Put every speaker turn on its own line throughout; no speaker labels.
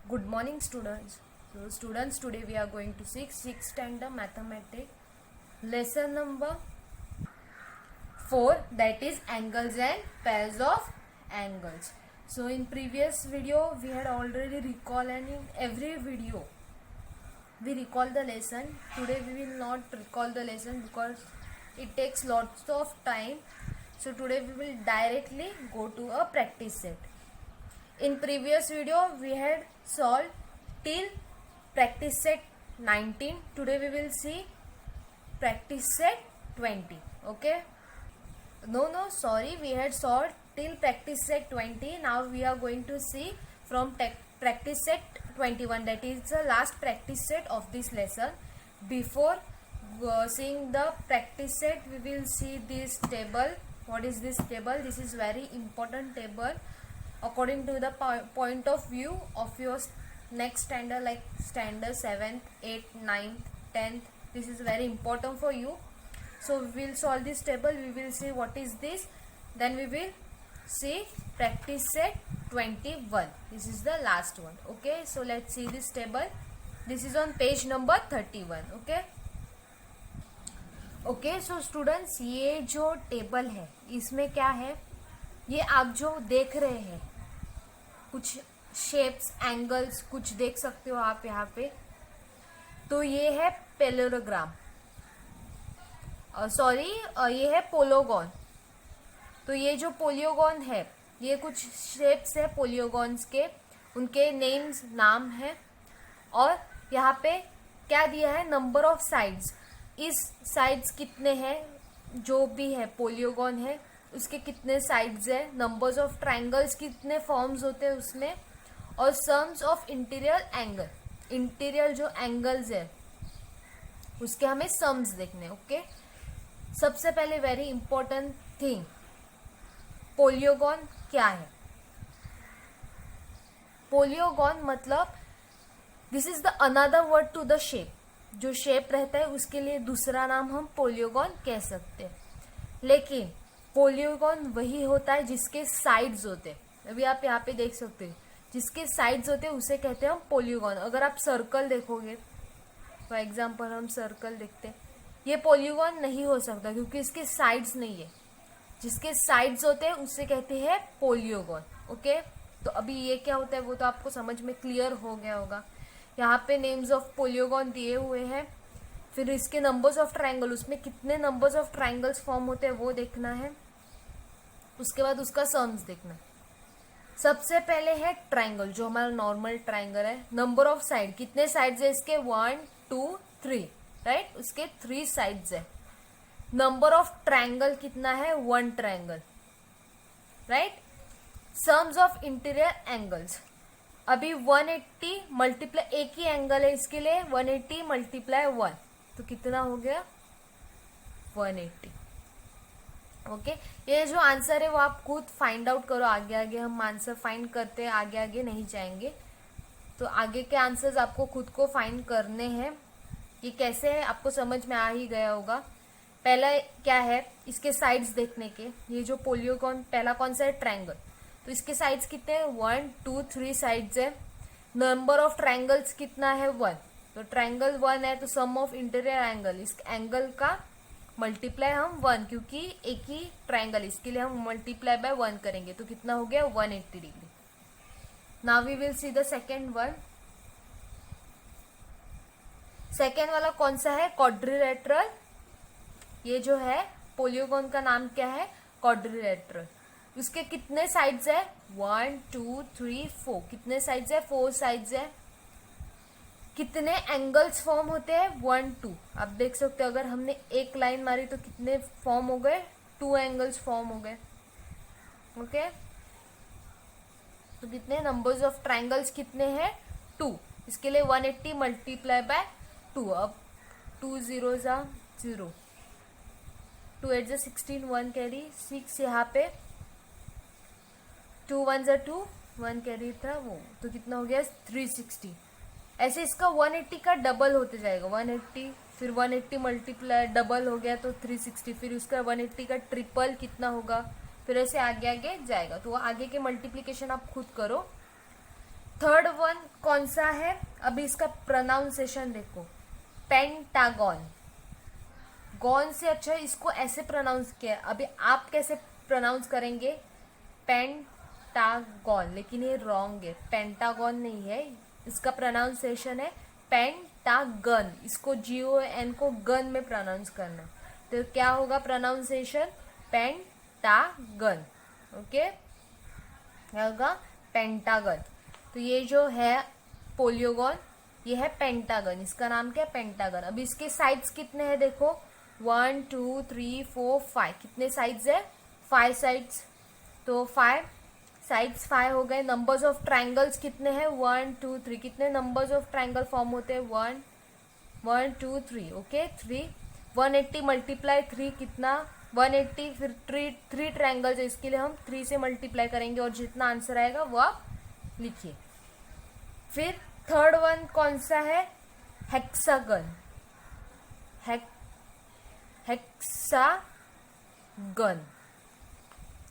Good morning, students. So, students, today we are going to see sixth standard mathematics lesson number 4, that is angles and pairs of angles. So, in previous video we had already recall, and in every video we recall the lesson. Today we will not recall the lesson because it takes lots of time. So, today we will directly go to a practice set. In previous video we had solved till practice set 19. Today we will see practice set 20. Okay, sorry, we had solved till practice set 20. Now we are going to see from practice set 21, that is the last practice set of this lesson. Before seeing the practice set, we will see this table. What is this table? This is very important table according to the point of view of your next standard, like standard 7th, 8th, 9th, 10th. This is very important for you. So we will solve this table. We will see what is this. Then we will see practice set 21. This is the last one. Okay, so let's see this table. This is on page number 31. Okay so students, ये जो table है इसमें क्या है, ये आप जो देख रहे हैं कुछ शेप्स, एंगल्स कुछ देख सकते हो आप यहाँ पे. तो ये है पैरेललोग्राम, सॉरी ये है पोलोगॉन. तो ये जो पोलियोगॉन है, ये कुछ शेप्स है पोलियोगॉन्स के, उनके नेम्स नाम है. और यहाँ पे क्या दिया है, नंबर ऑफ साइड्स. इस साइड्स कितने हैं, जो भी है पोलियोगॉन है उसके कितने साइड्स है, नंबर्स ऑफ ट्रायंगल्स कितने फॉर्म्स होते हैं उसमें, और sums of interior angle. Interior जो एंगल्स है उसके हमें सम्स देखने. ओके, सबसे पहले वेरी इंपॉर्टेंट थिंग, पोलियोगॉन क्या है. पोलियोगॉन मतलब this is the another word to the shape. जो शेप रहता है उसके लिए दूसरा नाम हम पोलियोगॉन कह सकते हैं. लेकिन पोलियोगॉन वही होता है जिसके साइड्स होते हैं. अभी आप यहाँ पे देख सकते हैं, जिसके साइड्स होते हैं उसे कहते हैं हम पोलियोगॉन. अगर आप सर्कल देखोगे, फॉर एग्जांपल हम सर्कल देखते हैं, ये पोलियोगॉन नहीं हो सकता क्योंकि इसके साइड्स नहीं है. जिसके साइड्स होते हैं उसे कहते हैं पोलियोगॉन. ओके, तो अभी ये क्या होता है वो तो आपको समझ में क्लियर हो गया होगा. यहाँ पे नेम्स ऑफ पोलियोगॉन दिए हुए हैं, फिर इसके नंबर्स ऑफ ट्रायंगल, उसमें कितने नंबर्स ऑफ ट्रायंगल्स फॉर्म होते हैं वो देखना है. उसके बाद उसका सम्स देखना है. सबसे पहले है ट्रायंगल, जो हमारा नॉर्मल ट्रायंगल है. नंबर ऑफ साइड, कितने साइड्स है इसके, 1 2 3, राइट. उसके 3 साइड्स है. नंबर ऑफ ट्रायंगल कितना है, 1 triangle, right. Sums of interior angles, अभी 180 मल्टीप्लाई, एक ही एंगल है इसके लिए, 180 मल्टीप्लाई 1, तो कितना हो गया 180. ओके, ये जो आंसर है वो आप खुद फाइंड आउट करो. आगे आगे हम आंसर फाइंड करते हैं, आगे आगे नहीं जाएंगे. तो आगे के आंसर्स आपको खुद को फाइंड करने हैं. ये कैसे है आपको समझ में आ ही गया होगा. पहला क्या है, इसके साइड्स देखने के. ये जो पोलियोगॉन पहला कौन सा है, ट्रायंगल. तो इसके साइड्स कितने हैं, 1 2 3 साइड्स है. नंबर ऑफ ट्रायंगल्स कितना है, 1. तो ट्रायंगल 1 है, तो सम ऑफ इंटीरियर एंगल, इस एंगल का मल्टीप्लाई हम 1, क्योंकि एक ही ट्रायंगल, इसके लिए हम मल्टीप्लाई बाय 1 करेंगे. तो कितना हो गया 180 degree. Now we will see the second one. Second वाला कौन सा है, क्वाड्रिलेटरल. ये जो है पोलियोगॉन का नाम क्या है, क्वाड्रिलेटरल. उसके कितने साइड्स है, 1 2 3 4. कितने साइड्स है, 4 साइड्स है. कितने एंगल्स फॉर्म होते हैं, 1 2. आप देख सकते हो, अगर हमने एक लाइन मारी तो कितने फॉर्म हो गए, 2 एंगल्स फॉर्म हो गए. ओके, तो कितने नंबर्स ऑफ ट्रायंगल्स कितने हैं, 2. इसके लिए 180 मल्टीप्लाई बाय 2. अब 2 0 जा 0, 2 8 जा 16, 1 कैरी 6, यहाँ पे 2 1 जा 2, 1 कैरी था वो, तो कितना हो गया 360. ऐसे इसका 180 का डबल होते जाएगा. 180 फिर 180 मल्टीप्लाई डबल हो गया तो 360, फिर उसका 180 का ट्रिपल कितना होगा, फिर ऐसे आगे आगे जाएगा. तो आगे के मल्टीप्लीकेशन आप खुद करो. थर्ड वन कौन सा है, अभी इसका प्रोनाउंसिएशन देखो, पेंटागन। गॉन से अच्छा इसको ऐसे प्रोनाउंस किया, अभी आप कैसे प्रोनाउंस करेंगे, पेंटागन, लेकिन ये रॉन्ग है, पेंटागन नहीं है, इसका प्रोनाउंसिएशन है पेंटागन। इसको GON को गन में प्रोनाउंस करना, तो क्या होगा प्रोनाउंसिएशन, पेंटागन। ओके, क्या होगा, पेंटागन। तो ये जो है पोलियोगॉन, ये है पेंटागन, इसका नाम क्या है, पेंटागन। अभी इसके साइड्स कितने हैं देखो, 1 2 3 4 5, कितने साइड्स है, 5 साइड्स, तो 5 साइड्स 5 हो गए। नंबर्स ऑफ ट्राइंगल्स कितने हैं, 1 2 3, कितने नंबर्स ऑफ ट्राइंगल फॉर्म होते हैं, 1 1 2 3, ओके 3। 180 मल्टीप्लाई 3 कितना, 180, फिर 3 ट्राइंगल्स है, इसके लिए हम 3 से मल्टीप्लाई करेंगे और जितना आंसर आएगा वो आप लिखिए। फिर थर्ड वन कौन सा है, हेक्सागन, हेक्सागन,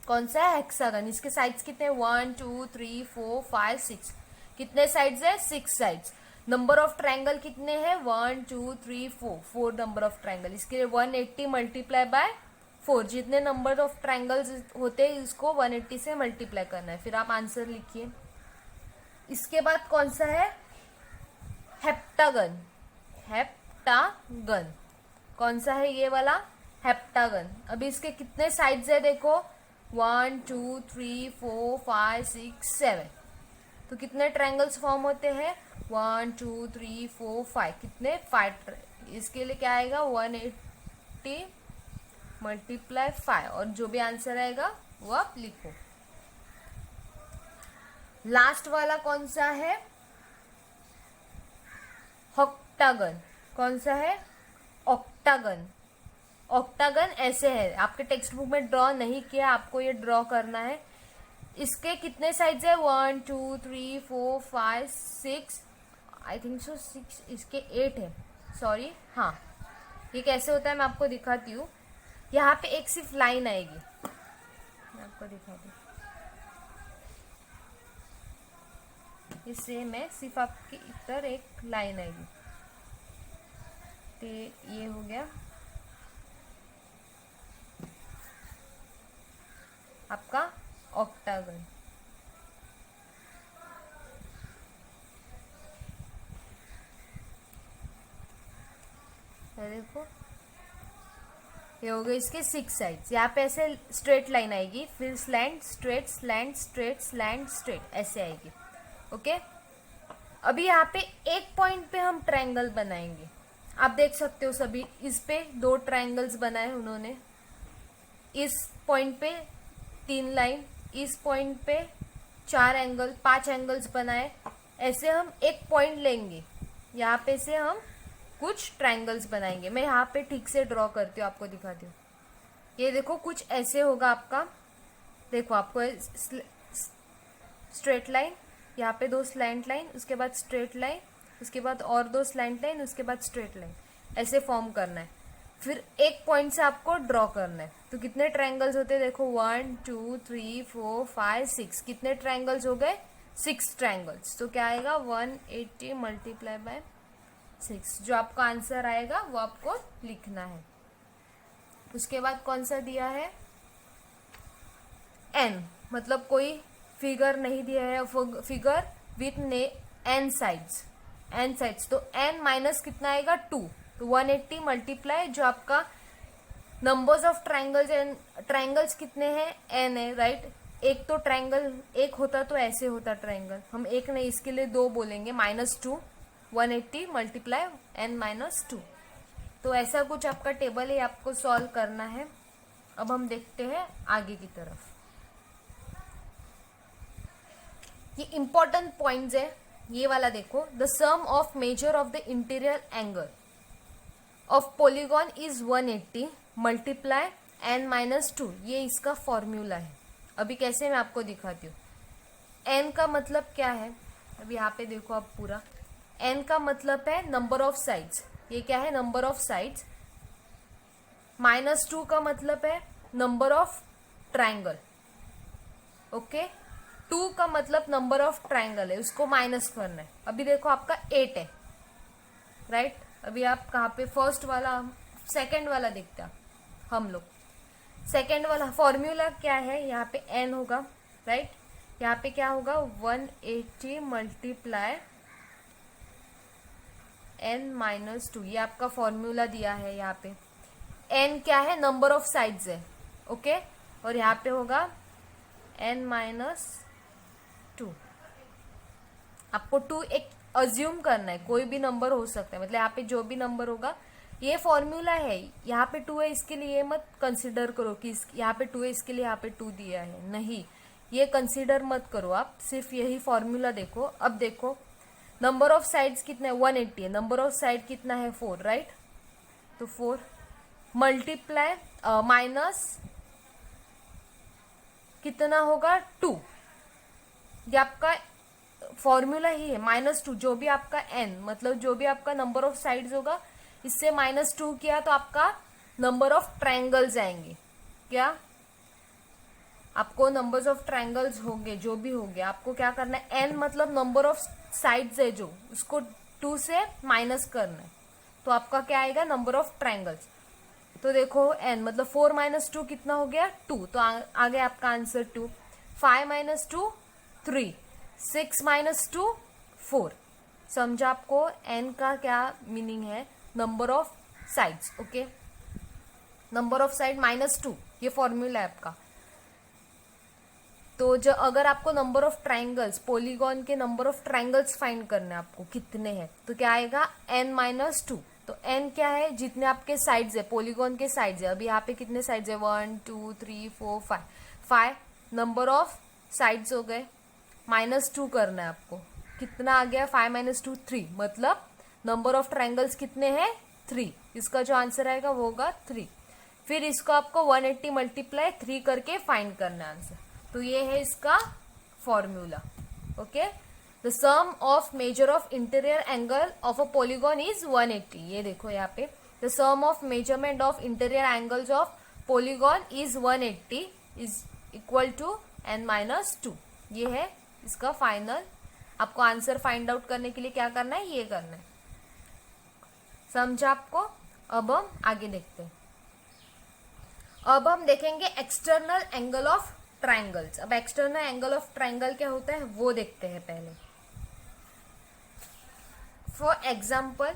कौन सा है, हेक्सागन। इसके साइड्स कितने, 1 2 3 4 5 6, कितने साइड्स है, 6 साइड्स। नंबर ऑफ ट्रायंगल कितने हैं, 1 2 3 4, 4 नंबर ऑफ ट्रायंगल, इसके लिए 180 मल्टीप्लाई बाय 4, जितने नंबर ऑफ ट्रायंगल्स होते हैं इसको 180 से मल्टीप्लाई करना है, फिर आप आंसर लिखिए। इसके बाद कौन सा है, हेप्टागन, हेप्टागन, कौन सा है ये वाला, हेप्टागन। अभी इसके कितने साइड्स है देखो, 1 2 3 4 5 6 7, तो कितने ट्रायंगल्स फॉर्म होते हैं, 1 2 3 4 5, कितने 5, इसके लिए क्या आएगा, 180 मल्टीप्लाई 5, और जो भी आंसर आएगा वो आप लिखो। लास्ट वाला कौन सा है, ऑक्टागन, कौन सा है, ऑक्टागन। ऑक्टागन ऐसे है, आपके टेक्स्ट बुक में ड्रॉ नहीं किया, आपको ये ड्रॉ करना है। इसके कितने साइड्स है, 1 2 3 4 5 6, आई थिंक सो 6, इसके 8 है, सॉरी, हाँ। ये कैसे होता है मैं आपको दिखाती हूँ। यहाँ पे एक सिर्फ लाइन आएगी, मैं आपको दिखाती हूँ, ये सेम है, सिर्फ आपकी इधर एक लाइन आएगी, तो ये हो गया आपका ऑक्टागन। देखो ये हो गए इसके 6 साइड्स, यहाँ पे ऐसे स्ट्रेट लाइन आएगी, फिर slant straight slant straight slant straight ऐसे आएगी, ओके। अभी यहाँ पे एक पॉइंट पे हम ट्रायंगल बनाएंगे, आप देख सकते हो सभी, इस पे 2 ट्रायंगल्स बनाए उन्होंने, इस पॉइंट पे 3 लाइन, इस पॉइंट पे 5 एंगल्स बनाए। ऐसे हम एक पॉइंट लेंगे, यहाँ पे से हम कुछ ट्रायंगल्स बनाएंगे। मैं यहाँ पे ठीक से ड्रॉ करती हूँ, आपको दिखाती हूँ। ये देखो कुछ ऐसे होगा आपका, देखो आपको स्ट्रेट लाइन, यहाँ पे 2 स्लैंट लाइन, उसके बाद स्ट्रेट लाइन, उसके बाद और 2 स्लैंट लाइन, उसके बाद स्ट्रेट लाइन, ऐसे फॉर्म करना है। फिर एक पॉइंट से आपको ड्रॉ करना है। तो कितने ट्रायंगल्स होते हैं देखो, 1 2 3 4 5 6, कितने ट्रायंगल्स हो गए, 6 ट्रायंगल्स। तो क्या आएगा, 180 मल्टीप्लाई बाय 6, जो आपका आंसर आएगा वो आपको लिखना है। उसके बाद कौन सा दिया है, n, मतलब कोई फिगर नहीं दिया है, फिगर विथ n साइड्स, तो n माइनस कितना आएगा, 2, तो 180 मल्टीप्लाई, जो आपका नंबर्स ऑफ ट्रायंगल्स कितने हैं, n है, राइट। एक तो ट्रायंगल एक होता तो ऐसे होता ट्रायंगल, हम एक नहीं, इसके लिए 2 बोलेंगे, -2, 180 मल्टीप्लाई n -2, तो ऐसा कुछ आपका टेबल है, आपको सॉल्व करना है। अब हम देखते हैं आगे की तरफ। ये इंपॉर्टेंट पॉइंट्स है, ये वाला देखो, the sum of measure of the interior angle of polygon is 180 multiply n -2, ये इसका फॉर्मूला है। अभी कैसे मैं आपको दिखाती हूँ। n का मतलब क्या है, अभी यहाँ पे देखो आप पूरा, n का मतलब है नंबर ऑफ साइड्स, ये क्या है, नंबर ऑफ साइड्स। -2 का मतलब है नंबर ऑफ ट्रायंगल, ओके। 2 का मतलब नंबर ऑफ ट्राइंगल है, उसको माइनस करना है। अभी देखो आपका 8 है, राइट। अभी आप कहाँ पे, फर्स्ट वाला, सेकंड वाला देखते हैं हम लोग। सेकंड वाला फॉर्मूला क्या है, यहाँ पे n होगा, राइट। यहाँ पे क्या होगा, 180 मल्टीप्लाई n-2, ये आपका फॉर्मूला दिया है। यहाँ पे n क्या है, नंबर ऑफ साइड्स है, ओके। और यहाँ पे होगा n-2। आपको 2 एक अज्यूम करना है, कोई भी नंबर हो सकता है, मतलब यहाँ पे जो भी नंबर होगा, ये फॉर्मूला है। यहाँ पे 2 है, इसके लिए ये मत कंसिडर करो कि यहाँ पे 2 है इसके लिए यहाँ पे 2 दिया है, नहीं, ये कंसिडर मत करो आप, सिर्फ यही फॉर्मूला देखो। अब देखो नंबर ऑफ साइड्स कितना है, 180 है, नंबर ऑफ साइड कितना है, 4, राइट। तो 4 मल्टीप्लाई माइनस कितना होगा, 2। ये आपका फॉर्मूला ही है, -2, जो भी आपका n, मतलब जो भी आपका नंबर ऑफ साइड्स होगा, इससे -2 किया तो आपका नंबर ऑफ ट्रायंगल्स आएंगे। क्या आपको नंबर्स ऑफ ट्रायंगल्स होंगे, जो भी होंगे, आपको क्या करना है, n मतलब नंबर ऑफ साइड्स है जो, उसको 2 से माइनस करना है, तो आपका क्या आएगा, नंबर ऑफ ट्रायंगल्स। तो देखो n मतलब 4 - 2 कितना हो गया, 2, तो आ गया आपका आंसर 2। 5 - 2 3, 6 - 2 4। समझा आपको n का क्या मीनिंग है, number of sides, okay. Number of side -2, ये फॉर्मूला है आपका। तो जो अगर आपको नंबर ऑफ ट्राइंगल्स, पॉलीगॉन के नंबर ऑफ ट्राइंगल्स फाइंड करना है आपको, कितने हैं, तो क्या आएगा, n-2। तो n क्या है, जितने आपके साइड्स है, पॉलीगॉन के साइड्स है। अभी यहाँ पे कितने साइड्स है, 1 2 3 4 5, 5 नंबर ऑफ साइड्स हो गए। -2 करना है आपको, कितना आ गया, 5 - 2 3, मतलब नंबर ऑफ ट्राइंगल्स कितने हैं, 3। इसका जो आंसर आएगा वो होगा 3। फिर इसको आपको 180 मल्टीप्लाई 3 करके फाइंड करना है आंसर। तो ये है इसका formula, okay. The sum of measure of interior angle of a polygon is 180। ये देखो यहाँ पे, the sum of measurement of interior angles of polygon is 180 is equal to n-2। ये है इसका फाइनल। आपको आंसर फाइंड आउट करने के लिए क्या करना है, ये करना है। समझा आपको। अब हम आगे देखते हैं। अब हम देखेंगे एक्सटर्नल एंगल ऑफ ट्राइंगल्स। अब एक्सटर्नल एंगल ऑफ ट्राइंगल क्या होता है वो देखते हैं पहले। फॉर एग्जाम्पल,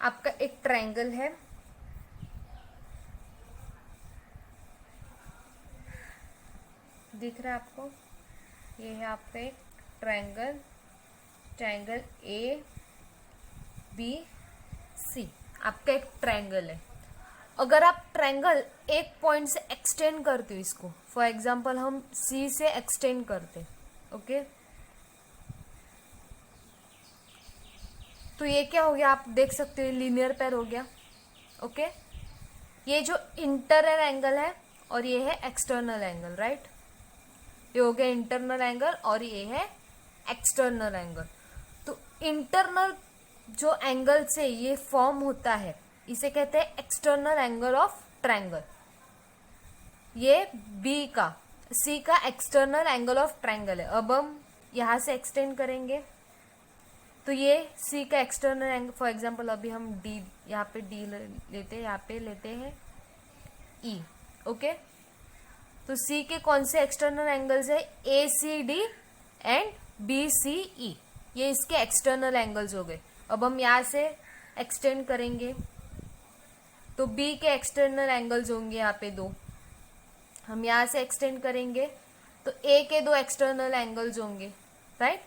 आपका एक ट्राइंगल है, दिख रहा है आपको, ये है आपका एक ट्राइंगल, ट्राइंगल ABC, आपका एक ट्राइंगल है। अगर आप ट्रायंगल एक पॉइंट से एक्सटेंड करते हो इसको, फॉर एग्जांपल हम C से एक्सटेंड करते, ओके, तो ये क्या हो गया, आप देख सकते हो लीनियर पेयर हो गया, ओके। ये जो इंटरनल एंगल है और ये है एक्सटर्नल एंगल, राइट। ये हो गया इंटरनल एंगल और ये है एक्सटर्नल एंगल। तो इंटरनल जो एंगल से ये फॉर्म होता है, इसे कहते हैं एक्सटर्नल एंगल ऑफ ट्रायंगल। ये C का एक्सटर्नल एंगल ऑफ ट्रायंगल है। अब हम यहां से एक्सटेंड करेंगे तो ये C का एक्सटर्नल एंगल, फॉर एग्जांपल अभी हम D, यहाँ पे D लेते हैं, यहाँ पे लेते हैं E, ओके। तो C के कौन से एक्सटर्नल एंगल्स है, ACD एंड BCE, ये इसके एक्सटर्नल एंगल्स हो गए। अब हम यहाँ से एक्सटेंड करेंगे तो B के एक्सटर्नल एंगल्स होंगे यहाँ पे 2। हम यहाँ से एक्सटेंड करेंगे तो A के 2 एक्सटर्नल एंगल्स होंगे, राइट।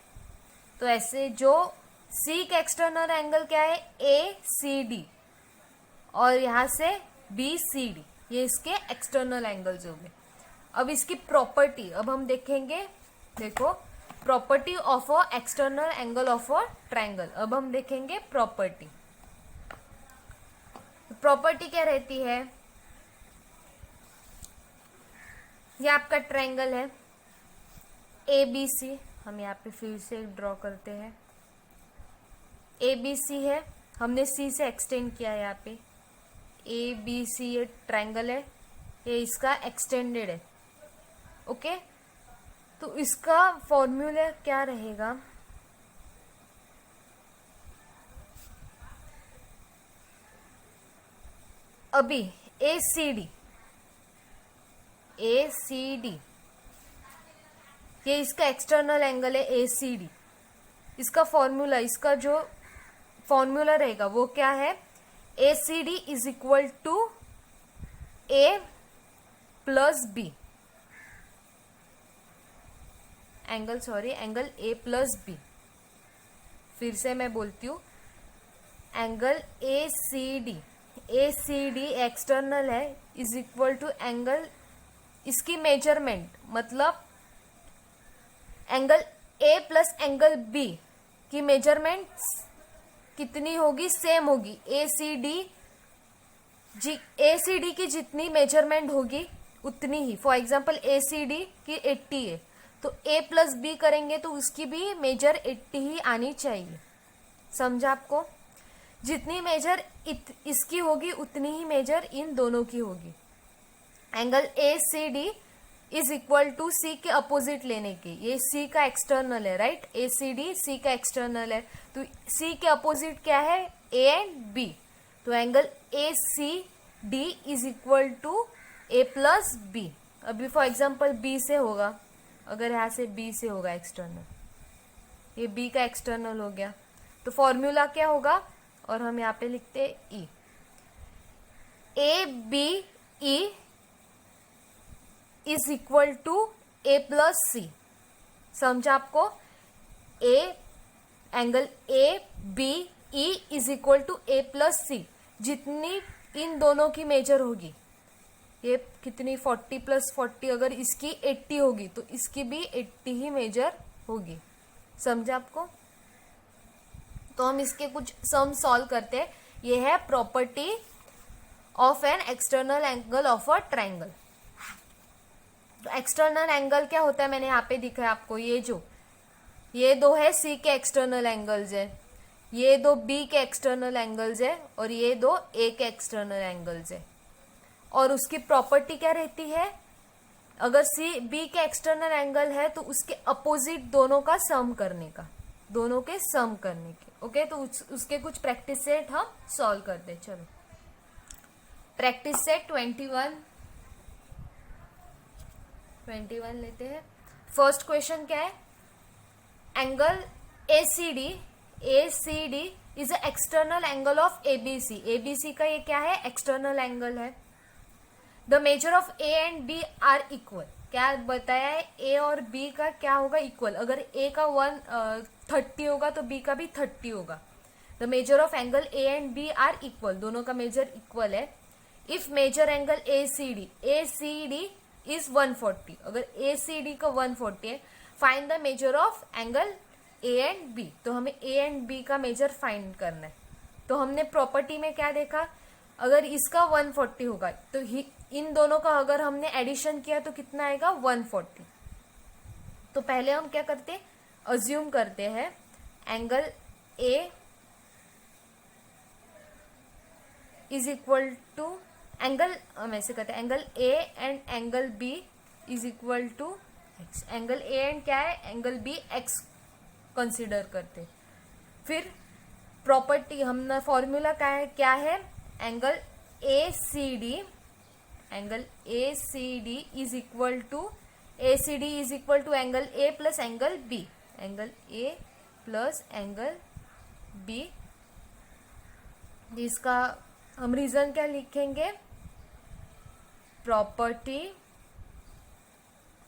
तो ऐसे जो C का एक्सटर्नल एंगल क्या है, ACD, और यहाँ से BCD, ये इसके एक्सटर्नल एंगल्स होंगे। अब इसकी प्रॉपर्टी अब हम देखेंगे। देखो, property of a external angle of a triangle. अब हम देखेंगे प्रॉपर्टी। प्रॉपर्टी क्या रहती है, ये आपका ट्रायंगल है ABC, हम यहाँ पे फिर से ड्रॉ करते हैं। ABC है, हमने C से एक्सटेंड किया है, यहाँ पे ABC ये ट्रायंगल है, ये इसका एक्सटेंडेड है, ओके। तो इसका फॉर्मूला क्या रहेगा? अभी ACD ये इसका एक्सटर्नल एंगल है ACD। इसका फॉर्मूला, इसका जो फॉर्मूला रहेगा वो क्या है? ACD is equal to A plus B angle A plus B। फिर से मैं बोलती हूँ, एंगल ACD एक्सटर्नल है इज इक्वल टू एंगल, इसकी मेजरमेंट मतलब angle A plus angle B की मेजरमेंट कितनी होगी? सेम होगी। ACD की जितनी मेजरमेंट होगी उतनी ही। फॉर एग्जाम्पल ACD की 80 है, तो A प्लस B करेंगे तो उसकी भी मेजर 80 ही आनी चाहिए। समझा आपको? जितनी मेजर इसकी होगी उतनी ही मेजर इन दोनों की होगी। Angle ACD is equal to C के अपोजिट लेने के, ये C का एक्सटर्नल है, राइट? ACD C का एक्सटर्नल है, तो C के अपोजिट क्या है? A and B। तो angle ACD is equal to A plus B। अभी फॉर एग्जाम्पल B से होगा, अगर यहाँ से B से होगा एक्सटर्नल, ये B का एक्सटर्नल हो गया, तो फॉर्मूला क्या होगा? और हम यहाँ पे लिखते हैं E। ABE is equal to A plus C। समझा आपको? Angle ABE is equal to A plus C। जितनी इन दोनों की मेजर होगी, ये कितनी 40 प्लस 40, अगर इसकी 80 होगी तो इसकी भी 80 ही मेजर होगी। समझा आपको? तो हम इसके कुछ सम सॉल्व करते हैं। ये है property of an external angle of a triangle. तो एक्सटर्नल एंगल क्या होता है, मैंने यहाँ पे दिखा है आपको, ये दो है C के एक्सटर्नल एंगल्स है, ये दो B के एक्सटर्नल एंगल्स है, और ये दो A के एक्सटर्नल एंगल्स है। और उसकी प्रॉपर्टी क्या रहती है? अगर B के एक्सटर्नल एंगल है तो उसके अपोजिट दोनों का सम करने का, दोनों के सम करने के। ओके, तो उसके कुछ प्रैक्टिस सेट हम सॉल्व करते। चलो, प्रैक्टिस सेट 21 लेते हैं। फर्स्ट क्वेश्चन क्या है? Angle ACD is a external angle of ABC का ये क्या है? एक्सटर्नल एंगल है। The measure of A and B are equal. क्या बताया है? A और B का क्या होगा? इक्वल। अगर A का 130 होगा तो B का भी 30 होगा। The measure of angle A and B are equal, दोनों का मेजर इक्वल है। If measure angle ACD is 140, अगर ACD का 140 है, find the measure of angle A and B। तो हमें A एंड B का मेजर फाइंड करना है। तो हमने प्रॉपर्टी में क्या देखा? अगर इसका 140 होगा तो इन दोनों का अगर हमने एडिशन किया तो कितना आएगा? 140। तो पहले हम क्या करते हैं? अज्यूम करते हैं angle A is equal to angle, हम ऐसे करते हैं, angle A and angle B is equal to x। Angle A and क्या है? एंगल B x कंसिडर करते। फिर प्रॉपर्टी हमने फॉर्मूला क्या है? Angle ACD is equal to angle A plus angle B, angle A plus angle B। इसका हम reason क्या लिखेंगे? Property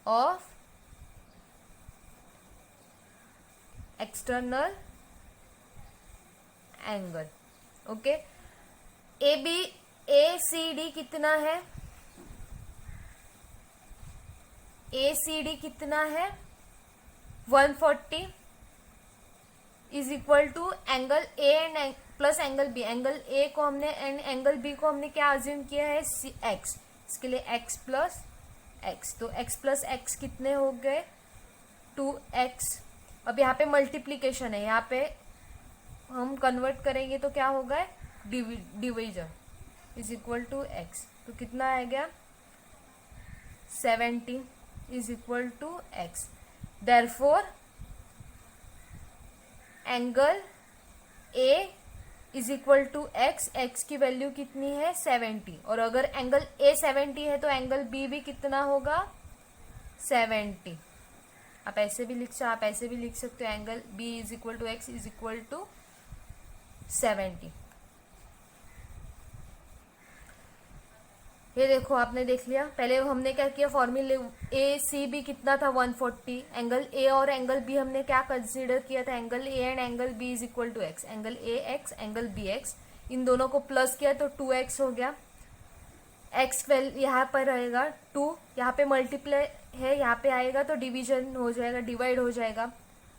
of external angle. Okay, ACD कितना है? ACD कितना है? 140 is equal to angle A and plus angle B। Angle A को हमने एंड एंगल B को हमने क्या अज्यूम किया है? x। इसके लिए x प्लस x, तो x प्लस x कितने हो गए? 2x। अब यहाँ पे मल्टीप्लीकेशन है, यहाँ पे हम कन्वर्ट करेंगे तो क्या होगा? Division is equal to x। तो कितना आ गया? 17 is equal to x। Therefore angle A is equal to x, x की वैल्यू कितनी है 70, और अगर एंगल ए 70 है तो एंगल बी भी कितना होगा 70। आप ऐसे भी लिख सकते हो angle B is equal to x is equal to 70। ये देखो आपने देख लिया। पहले हमने क्या किया, फॉर्मूले ए सी बी कितना था 140, एंगल ए और एंगल बी हमने क्या कंसीडर किया था, angle A and angle B is equal to X, angle A X angle B X, इन दोनों को प्लस किया तो 2x हो गया। एक्स यहाँ पर रहेगा 2, यहाँ पे मल्टीप्लाई है, यहाँ पे आएगा तो डिवीजन हो जाएगा, डिवाइड हो जाएगा,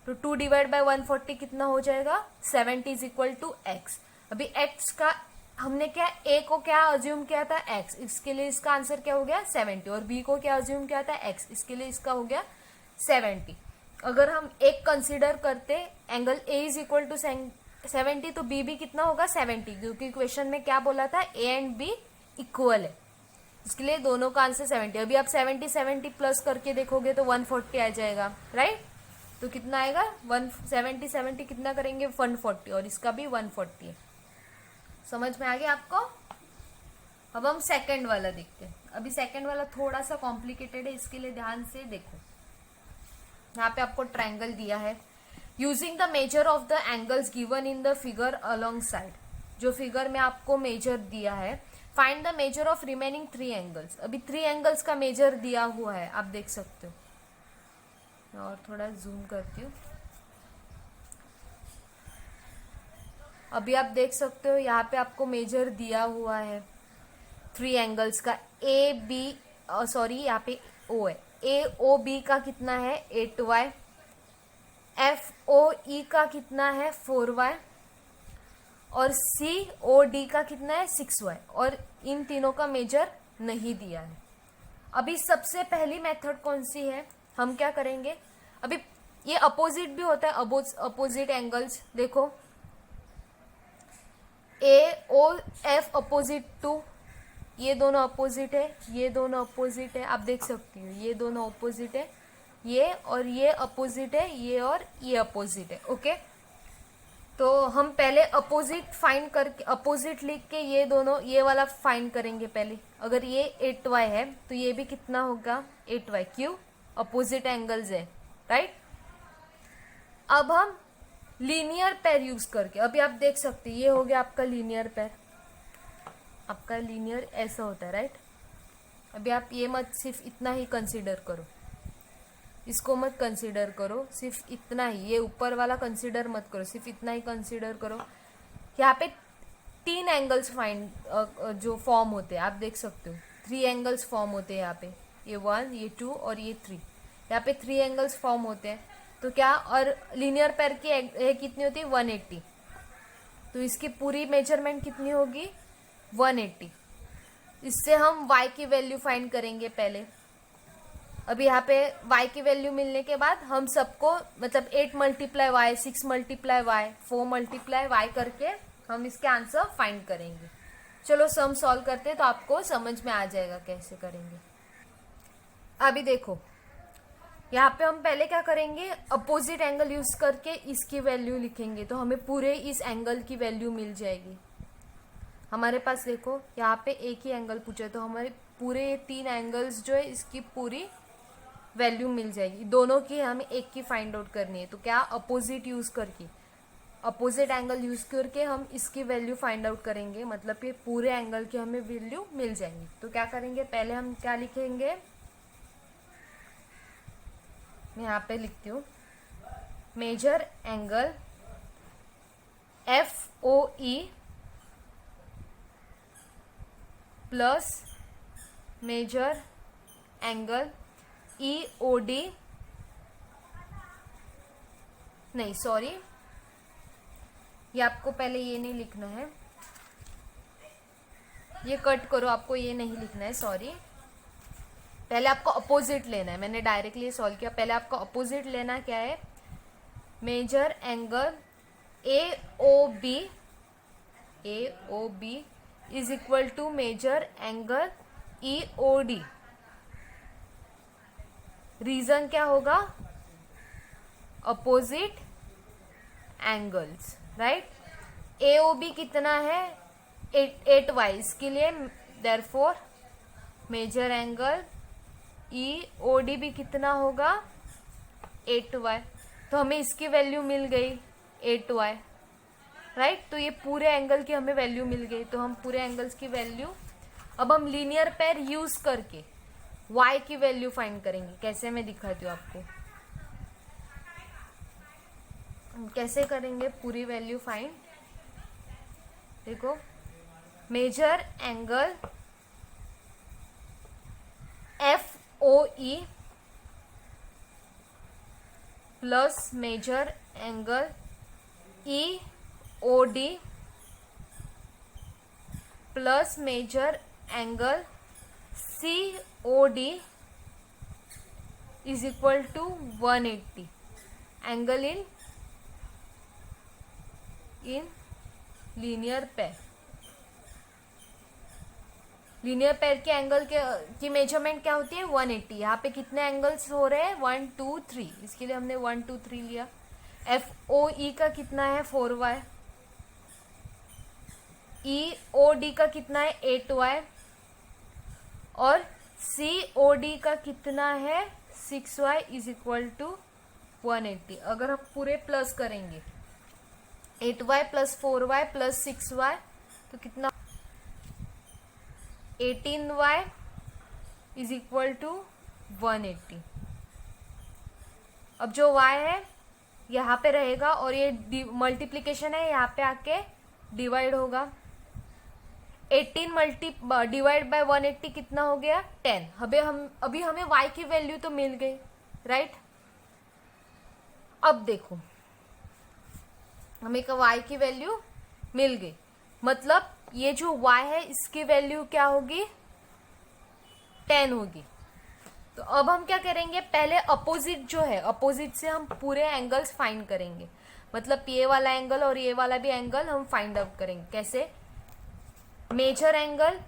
तो 2 डिवाइड बाय 140 कितना हो जाएगा 70 इज इक्वल टू एक्स। अभी एक्स का हमने क्या ए को क्या अज्यूम किया था एक्स, इसके लिए इसका आंसर क्या हो गया 70, और बी को क्या अज्यूम किया था एक्स, इसके लिए इसका हो गया 70। अगर हम एक कंसीडर करते angle A is equal to 70 तो बी भी कितना होगा 70, क्योंकि क्वेश्चन में क्या बोला था ए एंड बी इक्वल है, इसके लिए दोनों का आंसर 70। अभी आप 70 प्लस करके देखोगे तो 140 आ जाएगा, राइट। तो कितना आएगा 170 कितना करेंगे 140, और इसका भी 140 है। समझ में आ गया आपको। अब हम सेकंड वाला देखते हैं। अभी सेकंड वाला थोड़ा सा कॉम्प्लिकेटेड है, इसके लिए ध्यान से देखो। यहाँ पे आपको ट्रायंगल दिया है, using the measure of the angles given in the figure along side. जो फिगर में आपको मेजर दिया है, find the measure of remaining 3 angles. अभी 3 एंगल्स का मेजर दिया हुआ है, आप देख सकते हो। और थोड़ा जूम करती हूँ। अभी आप देख सकते हो यहाँ पे आपको मेजर दिया हुआ है 3 एंगल्स का। ए बी सॉरी यहाँ पे ओ है, ए ओ बी का कितना है 8y, एफ ओ ई का कितना है 4y, और सी ओ डी का कितना है 6y, और इन तीनों का मेजर नहीं दिया है। अभी सबसे पहली मेथड कौन सी है, हम क्या करेंगे, अभी ये अपोजिट भी होता है, अपोजिट एंगल्स देखो, ए ओ एफ अपोजिट टू, ये दोनों अपोजिट है, ये दोनों अपोजिट है, आप देख सकती हो ये दोनों अपोजिट है, ये और ये अपोजिट है, ये और ये अपोजिट है। ओके, तो हम पहले अपोजिट फाइंड करके, अपोजिट लिख के ये दोनों, ये वाला फाइंड करेंगे पहले। अगर ये 8y है तो ये भी कितना होगा 8y, क्यों अपोजिट एंगल्स है, राइट। अब हम लीनियर पेयर यूज करके, अभी आप देख सकते हैं ये हो गया आपका लीनियर पेयर, आपका लीनियर ऐसा होता है, राइट। अभी आप ये मत सिर्फ इतना ही कंसीडर करो, इसको मत कंसीडर करो, सिर्फ इतना ही, ये ऊपर वाला कंसीडर मत करो, सिर्फ इतना ही कंसीडर करो। यहाँ पे 3 एंगल्स फाइंड जो फॉर्म होते हैं, आप देख सकते हो 3 एंगल्स फॉर्म होते हैं यहाँ पे, ये 1 ये 2 और ये 3, यहाँ पे 3 एंगल्स फॉर्म होते हैं। तो क्या, और लीनियर पेयर की कितनी होती है 180, तो इसकी पूरी मेजरमेंट कितनी होगी 180। इससे हम y की वैल्यू फाइंड करेंगे पहले। अभी यहाँ पे y की वैल्यू मिलने के बाद हम सबको, मतलब 8 multiply y, 6 multiply y, 4 multiply y करके हम इसके आंसर फाइंड करेंगे। चलो सम सॉल्व करते हैं तो आपको समझ में आ जाएगा कैसे करेंगे। अभी देखो यहाँ पे हम पहले क्या करेंगे, अपोजिट एंगल यूज करके इसकी वैल्यू लिखेंगे, तो हमें पूरे इस एंगल की वैल्यू मिल जाएगी। हमारे पास देखो यहाँ पे एक ही एंगल पूछा, तो हमारे पूरे ये 3 एंगल्स जो है इसकी पूरी वैल्यू मिल जाएगी। दोनों की हमें एक की फाइंड आउट करनी है, तो क्या अपोजिट यूज करके, अपोजिट एंगल यूज करके हम इसकी वैल्यू फाइंड आउट करेंगे, मतलब ये पूरे एंगल की हमें वैल्यू मिल जाएगी। तो क्या करेंगे, पहले हम क्या लिखेंगे, मैं यहाँ पे लिखती हूँ, measure angle F O E plus measure angle E O D, नहीं सॉरी, ये आपको पहले ये नहीं लिखना है, ये कट करो, आपको ये नहीं लिखना है, सॉरी। पहले आपको अपोजिट लेना है, मैंने डायरेक्टली सॉल्व किया, पहले आपको अपोजिट लेना क्या है, measure angle A O B is equal to measure angle E O D. Reason क्या होगा, अपोजिट एंगल्स, राइट। AOB कितना है 8y, इसके लिए देयरफॉर मेजर एंगल EOD भी कितना होगा 8y। तो हमें इसकी वैल्यू मिल गई 8y, राइट। तो ये पूरे एंगल की हमें वैल्यू मिल गई। तो हम पूरे एंगल्स की वैल्यू अब हम लीनियर पेयर यूज करके y की वैल्यू फाइंड करेंगे। कैसे, मैं दिखाती हूँ आपको कैसे करेंगे पूरी वैल्यू फाइंड। देखो, measure angle FOE plus measure angle EOD plus measure angle COD is equal to 180 angle in linear pair. Linear pair के एंगल की मेजरमेंट क्या होती है 180। यहाँ पे कितने एंगल्स हो रहे हैं 1 2 3, इसके लिए हमने 1 2 3 लिया। FOE का कितना है 4y, EOD का कितना है 8y और COD का कितना है 6y इज इक्वल टू 180। अगर हम पूरे प्लस करेंगे 8y plus 4y plus 6y तो कितना 18y इज इक्वल टू 180। अब जो y है यहाँ पे रहेगा और ये मल्टीप्लीकेशन है, यहाँ पे आके डिवाइड होगा। 18 डिवाइड बाय 180 कितना हो गया 10। अभी हमें y की वैल्यू तो मिल गई, राइट। अब देखो, हमें y की वैल्यू मिल गई, मतलब ये जो y है इसकी वैल्यू क्या होगी 10 होगी। तो अब हम क्या करेंगे, पहले अपोजिट जो है, अपोजिट से हम पूरे एंगल्स फाइंड करेंगे। मतलब ये वाला एंगल और ये वाला भी एंगल हम फाइंड आउट करेंगे। कैसे, measure angle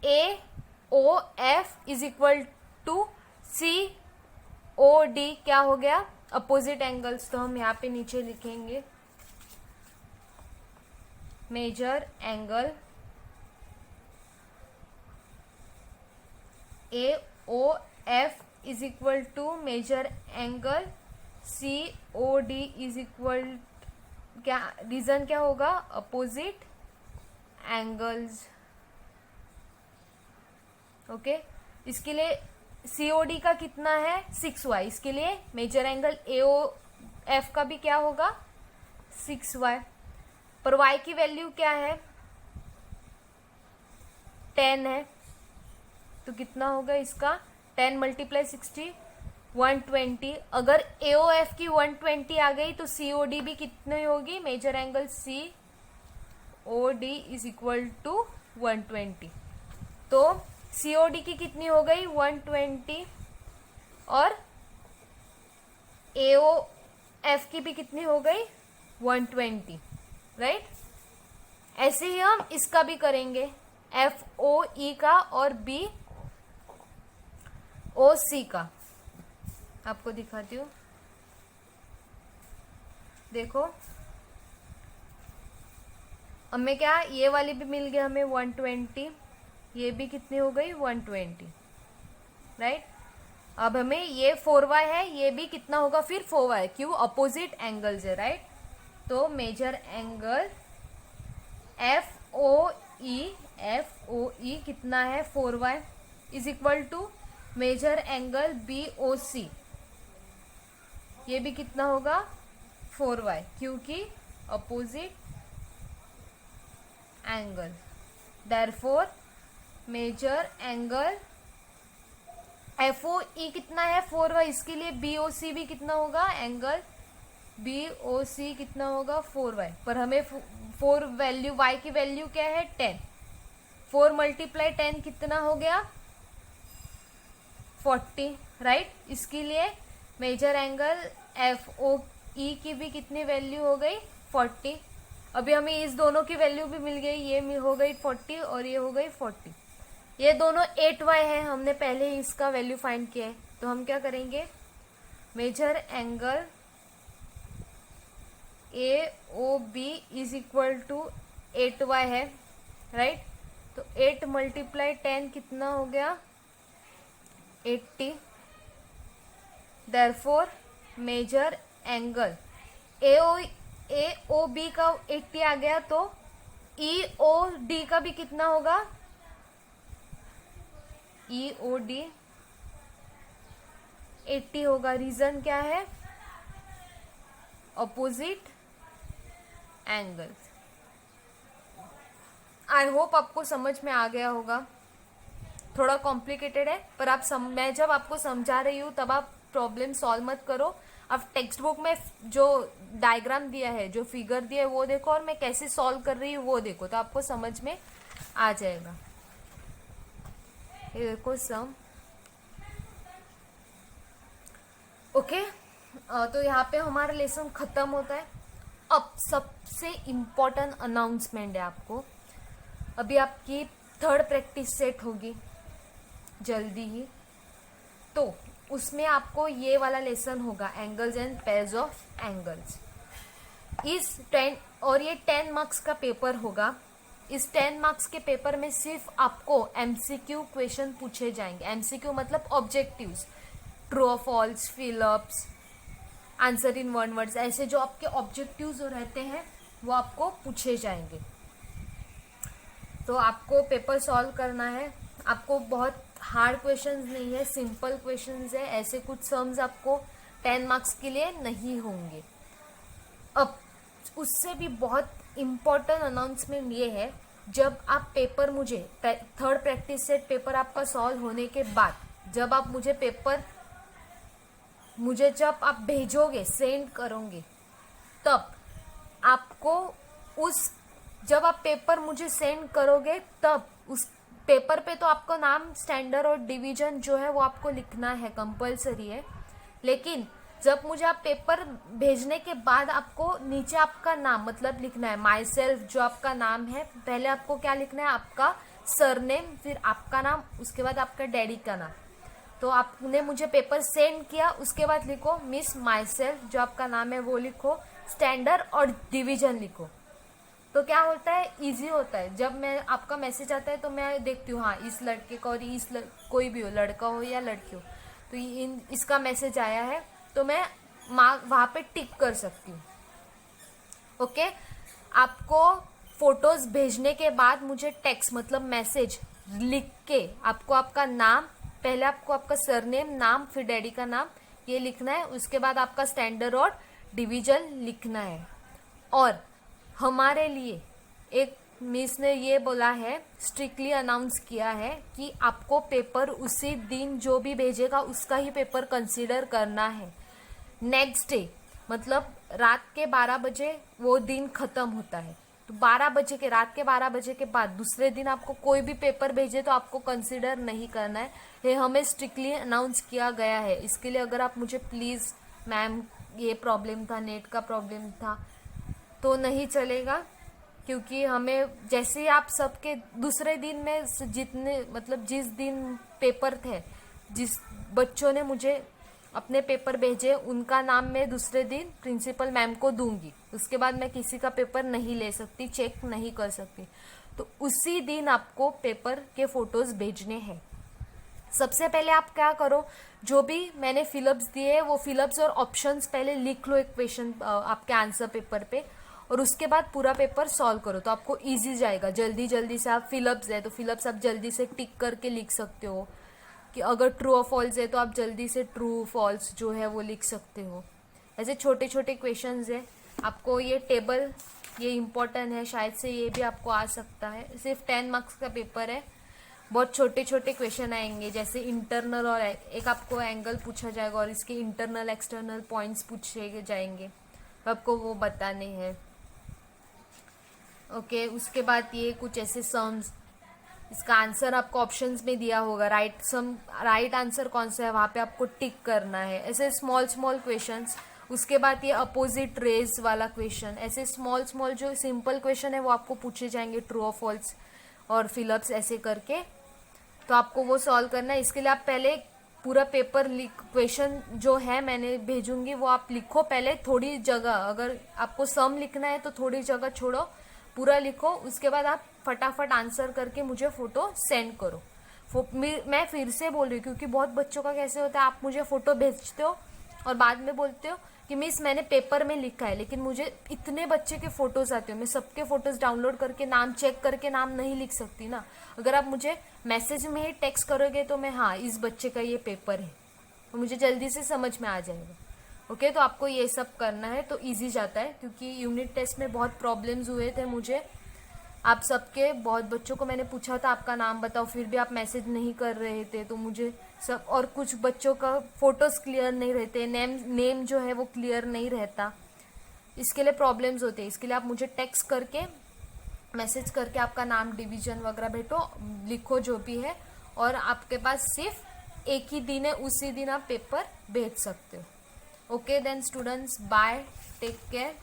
AOF is equal to COD क्या हो गया अपोजिट एंगल्स। तो हम यहाँ पे नीचे लिखेंगे measure angle AOF is equal to measure angle COD is equal, क्या रीजन क्या होगा अपोजिट एंगल्स। ओके, इसके लिए COD का कितना है 6y, इसके लिए मेजर एंगल AOF का भी क्या होगा 6y। पर y की वैल्यू क्या है 10 है, तो कितना होगा इसका 10 मल्टीप्लाई 60 120। अगर AOF की 120 आ गई तो COD भी कितनी होगी, measure angle COD is equal to 120। तो COD की कितनी हो गई 120 और AOF की भी कितनी हो गई 120, राइट। ऐसे ही हम इसका भी करेंगे, FOE का और BOC का। आपको दिखाती हूँ, देखो हमें क्या ये वाली भी मिल गया हमें 120, ये भी कितनी हो गई 120, राइट। अब हमें ये 4y है, ये भी कितना होगा फिर 4y, क्यों अपोजिट एंगल्स है, राइट। तो मेजर एंगल FOE कितना है 4y is equal to measure angle BOC, ये भी कितना होगा 4y, क्योंकि opposite angle. Therefore measure angle FOE कितना है 4y, इसके लिए BOC भी कितना होगा, एंगल BOC कितना होगा 4y। पर हमें 4 वैल्यू y की वैल्यू क्या है 10, 4 मल्टीप्लाई 10 कितना हो गया 40, राइट। इसके लिए मेजर एंगल FOE की भी कितनी वैल्यू हो गई 40। अभी हमें इस दोनों की वैल्यू भी मिल गई, ये हो गई 40 और ये हो गई 40। ये दोनों 8y है, हमने पहले ही इसका वैल्यू फाइंड किया है। तो हम क्या करेंगे, major angle AOB is equal to 8y है, राइट। तो 8 मल्टीप्लाई 10 कितना हो गया, 80। देयरफॉर मेजर एंगल AOB का 80 आ गया, तो EOD का भी कितना होगा, EOD 80 होगा। रीजन क्या है, अपोजिट एंगल्स। आई होप आपको समझ में आ गया होगा। थोड़ा कॉम्प्लिकेटेड है, पर मैं जब आपको समझा रही हूँ तब आप प्रॉब्लम सॉल्व मत करो। आप टेक्स्ट बुक में जो डायग्राम दिया है, जो फिगर दिया है वो देखो, और मैं कैसे सॉल्व कर रही हूँ वो देखो, तो आपको समझ में आ जाएगा। ये देखो सम, ओके। तो यहाँ पे हमारा लेसन खत्म होता है। अब सबसे इम्पोर्टेंट अनाउंसमेंट है आपको। अभी आपकी 3rd प्रैक्टिस सेट होगी जल्दी ही, तो उसमें आपको ये वाला लेसन होगा, angles and pairs of angles. इस 10 और ये 10 मार्क्स का पेपर होगा। इस 10 मार्क्स के पेपर में सिर्फ आपको MCQ क्वेश्चन पूछे जाएंगे। MCQ मतलब ऑब्जेक्टिव्स, ट्रू और false, fill ups, answer in 1 words, ऐसे जो आपके ऑब्जेक्टिव्स जो रहते हैं वो आपको पूछे जाएंगे। तो आपको पेपर सॉल्व करना है। आपको बहुत हार्ड क्वेश्चंस नहीं है, सिंपल क्वेश्चंस है। ऐसे कुछ सम्स आपको 10 मार्क्स के लिए नहीं होंगे। अब उससे भी बहुत इम्पोर्टेंट अनाउंसमेंट ये है, जब आप पेपर मुझे 3rd प्रैक्टिस सेट पेपर आपका सॉल्व होने के बाद, जब आप जब आप भेजोगे, सेंड करोगे, तब आपको जब आप पेपर मुझे सेंड करोगे तब उस पेपर पे तो आपको नाम, स्टैंडर्ड और डिवीजन जो है वो आपको लिखना है, कंपलसरी है। लेकिन जब मुझे आप पेपर भेजने के बाद आपको नीचे आपका नाम मतलब लिखना है, माई सेल्फ जो आपका नाम है, पहले आपको क्या लिखना है, आपका सरनेम, फिर आपका नाम, उसके बाद आपका डैडी का नाम। तो आपने मुझे पेपर सेंड किया, उसके बाद लिखो मिस माई सेल्फ, जो आपका नाम है वो लिखो, स्टैंडर्ड और डिवीजन लिखो। तो क्या होता है, इजी होता है। जब मैं आपका मैसेज आता है तो मैं देखती हूँ, हाँ इस लड़के का, और कोई भी हो, लड़का हो या लड़की हो, तो इसका मैसेज आया है, तो मैं वहाँ पे टिक कर सकती हूँ। ओके। आपको फोटोज भेजने के बाद मुझे टेक्स्ट मतलब मैसेज लिख के आपको आपका नाम, पहले आपको आपका सरनेम, नाम, फिर डैडी का नाम, ये लिखना है। उसके बाद आपका स्टैंडर्ड और डिवीजन लिखना है। और हमारे लिए एक मिस ने ये बोला है, स्ट्रिक्टली अनाउंस किया है कि आपको पेपर उसी दिन जो भी भेजेगा उसका ही पेपर कंसीडर करना है। नेक्स्ट डे मतलब रात के 12 बजे वो दिन खत्म होता है, तो 12 बजे के, रात के 12 बजे के बाद दूसरे दिन आपको कोई भी पेपर भेजे तो आपको कंसीडर नहीं करना है। ये हमें स्ट्रिक्टली अनाउंस किया गया है। इसके लिए अगर आप मुझे प्लीज़, मैम ये प्रॉब्लम था, नेट का प्रॉब्लम था, तो नहीं चलेगा, क्योंकि हमें जैसे ही आप सबके दूसरे दिन में जितने मतलब जिस दिन पेपर थे, जिस बच्चों ने मुझे अपने पेपर भेजे, उनका नाम मैं दूसरे दिन प्रिंसिपल मैम को दूंगी। उसके बाद मैं किसी का पेपर नहीं ले सकती, चेक नहीं कर सकती। तो उसी दिन आपको पेपर के फोटोज भेजने हैं। सबसे पहले आप क्या करो, जो भी मैंने फिलअप्स दिए वो फिलअप्स और ऑप्शंस पहले लिख लो एक क्वेश्चन आपके आंसर पेपर पे, और उसके बाद पूरा पेपर सॉल्व करो, तो आपको इजी जाएगा। जल्दी जल्दी से आप फिलअप्स है तो फिलअप्स आप जल्दी से टिक करके लिख सकते हो, कि अगर ट्रू और फॉल्स है तो आप जल्दी से ट्रू फॉल्स जो है वो लिख सकते हो। ऐसे छोटे छोटे क्वेश्चंस है। आपको ये टेबल, ये इम्पोर्टेंट है, शायद से ये भी आपको आ सकता है। सिर्फ 10 मार्क्स का पेपर है, बहुत छोटे छोटे क्वेश्चन आएंगे, जैसे इंटरनल, और एक आपको एंगल पूछा जाएगा और इसके इंटरनल एक्सटर्नल पॉइंट्स पूछे जाएंगे, तो आपको वो बताने हैं। ओके। उसके बाद ये कुछ ऐसे सम्स, इसका आंसर आपको ऑप्शंस में दिया होगा, राइट आंसर कौन सा है वहाँ पे आपको टिक करना है। ऐसे स्मॉल स्मॉल क्वेश्चंस। उसके बाद ये अपोजिट रेस वाला क्वेश्चन, ऐसे स्मॉल स्मॉल जो सिंपल क्वेश्चन है वो आपको पूछे जाएंगे, ट्रू और फॉल्स और फिलअप्स ऐसे करके, तो आपको वो सॉल्व करना है। इसके लिए आप पहले पूरा पेपर लिख, क्वेश्चन जो है मैंने भेजूंगी वो आप लिखो पहले थोड़ी जगह, अगर आपको सम लिखना है तो थोड़ी जगह छोड़ो, पूरा लिखो, उसके बाद आप फटाफट आंसर करके मुझे फोटो सेंड करो। मैं फिर से बोल रही हूँ क्योंकि बहुत बच्चों का कैसे होता है, आप मुझे फोटो भेजते हो और बाद में बोलते हो कि मिस मैंने पेपर में लिखा है, लेकिन मुझे इतने बच्चे के फोटोज आते हो, मैं सबके फोटोज डाउनलोड करके नाम चेक करके नाम नहीं लिख सकती ना। अगर आप मुझे मैसेज में ही टेक्स्ट करोगे तो मैं हाँ इस बच्चे का ये पेपर है तो मुझे जल्दी से समझ में आ जाएगा। ओके, तो आपको ये सब करना है तो इजी जाता है, क्योंकि यूनिट टेस्ट में बहुत प्रॉब्लम्स हुए थे मुझे, आप सबके बहुत बच्चों को मैंने पूछा था आपका नाम बताओ, फिर भी आप मैसेज नहीं कर रहे थे, तो मुझे सब, और कुछ बच्चों का फोटोज क्लियर नहीं रहते, नेम जो है वो क्लियर नहीं रहता, इसके लिए प्रॉब्लम्स होते हैं। इसके लिए आप मुझे टेक्स्ट करके मैसेज करके आपका नाम डिवीजन वगैरह भेटो लिखो जो भी है, और आपके पास सिर्फ एक ही दिन है, उसी दिन आप पेपर भेज सकते हो। Okay then students, bye, take care.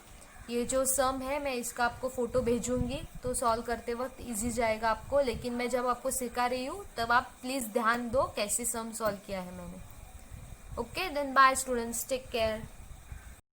ये जो सम है मैं इसका आपको फोटो भेजूंगी तो सॉल्व करते वक्त इजी जाएगा आपको, लेकिन मैं जब आपको सिखा रही हूँ तब आप प्लीज़ ध्यान दो कैसे सम सॉल्व किया है मैंने। Okay then bye students, take care.